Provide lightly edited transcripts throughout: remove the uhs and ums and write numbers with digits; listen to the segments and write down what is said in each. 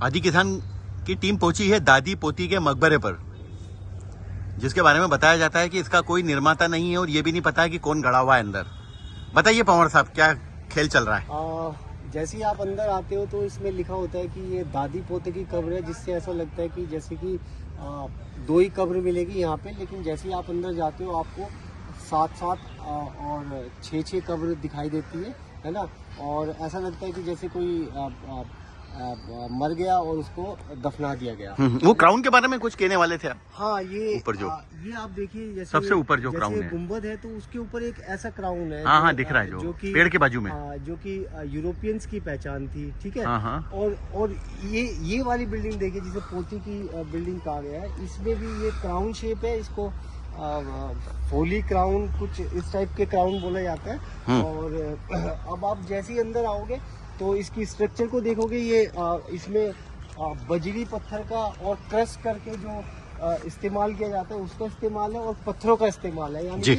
आदि किसान की टीम पहुंची है दादी पोती के मकबरे पर, जिसके बारे में बताया जाता है कि इसका कोई निर्माता नहीं है और ये भी नहीं पता है कि कौन गड़ा हुआ है अंदर। बताइए पंवर साहब, क्या खेल चल रहा है? जैसे ही आप अंदर आते हो तो इसमें लिखा होता है कि ये दादी पोते की कब्र है, जिससे ऐसा लगता है कि जैसे कि 2 ही कब्र मिलेगी यहाँ पे। लेकिन जैसे ही आप अंदर जाते हो आपको 7-7 और 6-6 कब्र दिखाई देती है ना। और ऐसा लगता है कि जैसे कोई मर गया और उसको दफना दिया गया। वो क्राउन के बारे में कुछ कहने वाले थे आप? हाँ, ये ऊपर जो ये आप देखिए, जैसे सबसे ऊपर जो क्राउन है, गुंबद है, तो उसके ऊपर एक ऐसा क्राउन है। हाँ दिख रहा है, जो कि पेड़ के बाजू में, जो कि यूरोपियंस की पहचान थी। ठीक है। हाँ। और ये वाली बिल्डिंग देखिए, जिसे पोती की बिल्डिंग कहा गया है, इसमें भी ये क्राउन शेप है। इसको होली क्राउन, कुछ इस टाइप के क्राउन बोला जाता है। और अब आप जैसे ही अंदर आओगे तो इसकी स्ट्रक्चर को देखोगे, ये इसमें बजरी पत्थर का और क्रश करके जो इस्तेमाल किया जाता है उसका इस्तेमाल है, और पत्थरों का इस्तेमाल है। यानी कि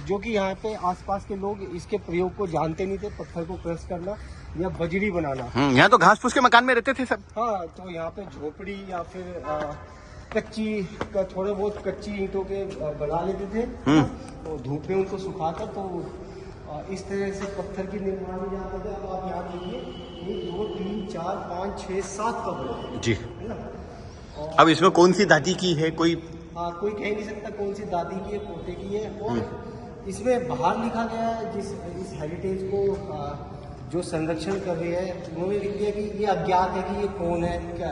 जो कि यहाँ पे आसपास के लोग इसके प्रयोग को जानते नहीं थे, पत्थर को क्रश करना या बजरी बनाना। यहाँ तो घास फूस के मकान में रहते थे सब। हाँ, तो यहाँ पे झोपड़ी या फिर कच्ची का थोड़े बहुत कच्ची ईंटों के बना लेते थे, तो धूप में उनको सुखाकर तो इस तरह से पत्थर की निर्माण में जाता था। अब आप यहाँ देखिए, 1 2 3 4 5 6 7 कब्र जी है ना। अब इसमें कौन सी दादी की है, कोई कोई कह नहीं सकता कौन सी दादी की है, पोते की है। और इसमें बाहर लिखा गया है, इस हेरिटेज को जो संरक्षण कर रही है, उन्होंने लिख दिया कि ये अज्ञात है कि ये कौन है। क्या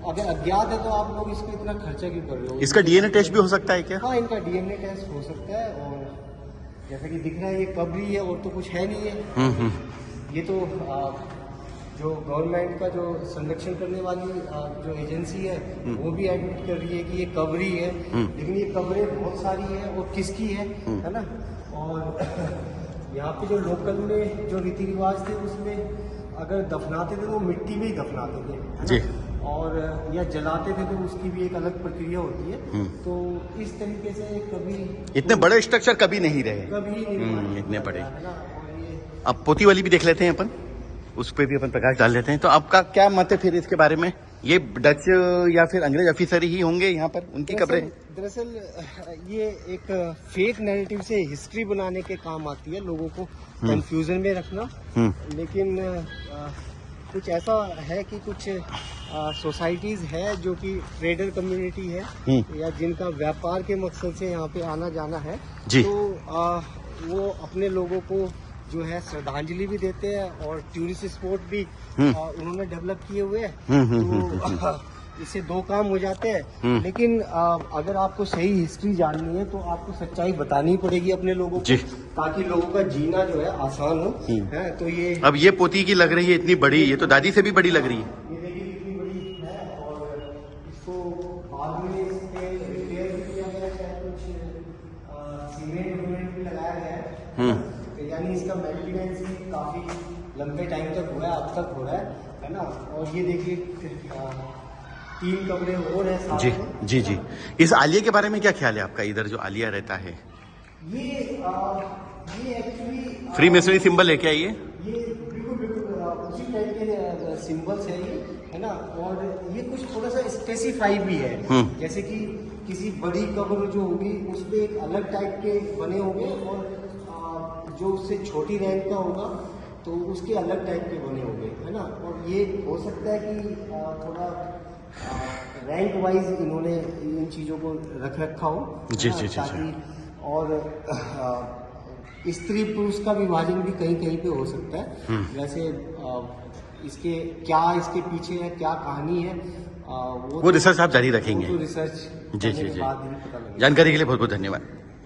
अगर अज्ञात है तो आप लोग इस पर इतना खर्चा क्यों कर रहे हो? इसका डीएनए टेस्ट भी हो सकता है क्या? हाँ, इनका डीएनए टेस्ट हो सकता है। और जैसा कि दिख रहा है, ये कब्र ही है और तो कुछ है नहीं है। ये तो जो गवर्नमेंट का जो संरक्षण करने वाली जो एजेंसी है, वो भी एडमिट कर रही है कि ये कब्र ही है। लेकिन ये कब्रें बहुत सारी है और किसकी है ना। और यहाँ पे जो लोकल में जो रीति रिवाज थे, उसमें अगर दफनाते थे तो मिट्टी में ही दफनाते थे, है ना। और या जलाते थे तो उसकी भी एक अलग प्रक्रिया होती है। तो इस तरीके से कभी इतने बड़े स्ट्रक्चर कभी नहीं रहे, कभी नहीं इतने बड़े। अब पोती वाली भी देख लेते हैं अपन, उस पर भी अपन प्रकाश डाल लेते हैं। तो आपका क्या मत है फिर इसके बारे में? ये डच या फिर अंग्रेज ऑफिसर ही होंगे यहाँ पर, उनकी कब्रें? दरअसल ये एक फेक नैरेटिव से हिस्ट्री बनाने के काम आती है, लोगों को कंफ्यूजन में रखना। लेकिन कुछ ऐसा है कि कुछ सोसाइटीज है जो कि ट्रेडर कम्युनिटी है, या जिनका व्यापार के मकसद से यहाँ पे आना जाना है, तो वो अपने लोगों को जो है श्रद्धांजलि भी देते हैं और टूरिस्ट स्पॉट भी उन्होंने डेवलप किए हुए हैं। तो इससे 2 काम हो जाते हैं। लेकिन अगर आपको सही हिस्ट्री जाननी है तो आपको सच्चाई बतानी पड़ेगी अपने लोगों को, ताकि लोगों का जीना जो है आसान हो। है तो ये अब ये पोती की लग रही है इतनी बड़ी, ये तो दादी से भी बड़ी लग रही है। ये देखिए कितनी बड़ी है। और इसको बाद में इस पे रिपेयर भी किया गया है, कुछ सीमेंट भी लगाया गया है। यानी इसका मेंटेनेंस भी काफी लंबे टाइम तक हुआ है, अब तक हो रहा है ना। और ये देखिए 3 कमरे और हैं साथ में। जी। इस आलिया के बारे में क्या ख्याल है आपका? इधर जो आलिया रहता है, ये एक्चुअली फ्री मेसनरी सिंबल है क्या? ये बिल्कुल उसी टाइप के सिंबल्स है ये, है ना। और ये कुछ थोड़ा सा स्पेसिफाई भी है, जैसे कि किसी बड़ी कब्र जो होगी उसमें एक अलग टाइप के बने होंगे, और जो उससे छोटी रैंक का होगा तो उसके अलग टाइप के बने होंगे, है ना। और ये हो सकता है कि थोड़ा रैंक वाइज इन्होंने इन चीज़ों को रखा हो, ताकि और स्त्री पुरुष का विभाजन भी कहीं पे हो सकता है। वैसे इसके पीछे है क्या कहानी है, वो रिसर्च आप जारी रखेंगे? रिसर्च जी। जानकारी के लिए बहुत बहुत धन्यवाद।